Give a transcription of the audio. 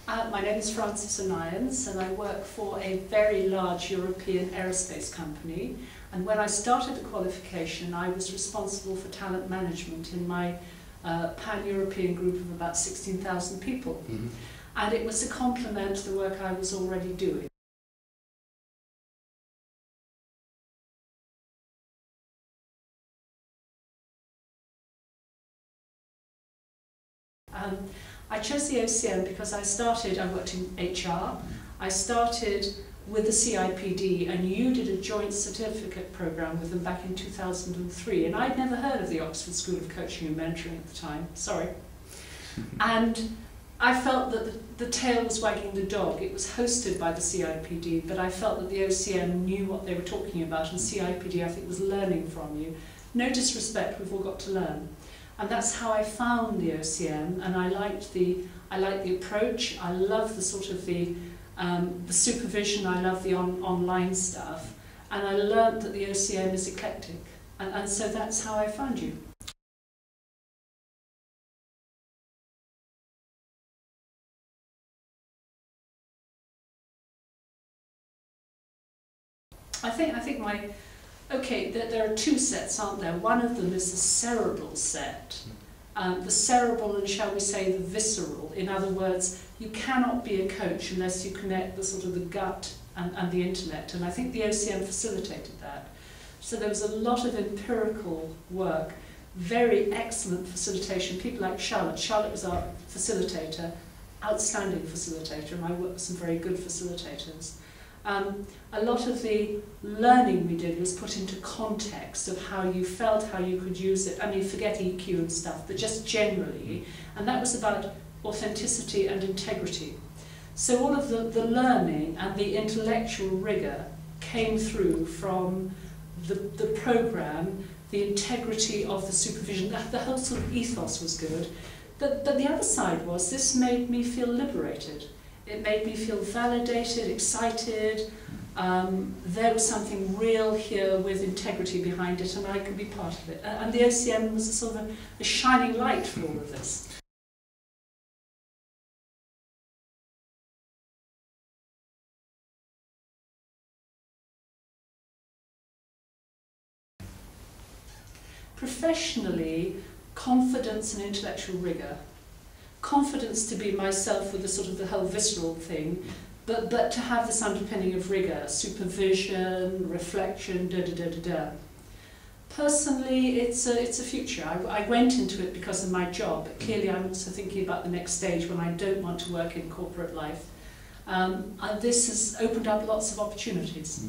My name is Onions, and I work for a very large European aerospace company. And when I started the qualification, I was responsible for talent management in my pan-European group of about 16,000 people. Mm-hmm. And it was to complement the work I was already doing. I chose the OCM because I worked in HR, I started with the CIPD, and you did a joint certificate programme with them back in 2003, and I'd never heard of the Oxford School of Coaching and Mentoring at the time, sorry. And I felt that the tail was wagging the dog. It was hosted by the CIPD, but I felt that the OCM knew what they were talking about, and CIPD, I think, was learning from you. No disrespect, we've all got to learn. And that's how I found the OCM, and I liked the approach. I love the sort of the supervision. I love the online stuff, and I learned that the OCM is eclectic, and so that's how I found you. I think my there are two sets, aren't there? One of them is the cerebral set. The cerebral and, shall we say, the visceral. In other words, you cannot be a coach unless you connect the sort of the gut and the intellect, and I think the OCM facilitated that. So there was a lot of empirical work, very excellent facilitation. People like Charlotte. Charlotte was our facilitator, outstanding facilitator, and I worked with some very good facilitators. A lot of the learning we did was put into context of how you felt, how you could use it. I mean, forget EQ and stuff, but just generally. And that was about authenticity and integrity. So all of the learning and the intellectual rigour came through from the programme, the integrity of the supervision. The whole sort of ethos was good. But the other side was, this made me feel liberated. It made me feel validated, excited. There was something real here with integrity behind it, and I could be part of it. And the OCM was a sort of a shining light for all of this. Professionally, confidence and intellectual rigour. Confidence to be myself with the sort of the whole visceral thing, but to have this underpinning of rigour, supervision, reflection, da-da-da-da-da. Personally, it's a future. I went into it because of my job, but clearly I'm also thinking about the next stage when I don't want to work in corporate life. And this has opened up lots of opportunities.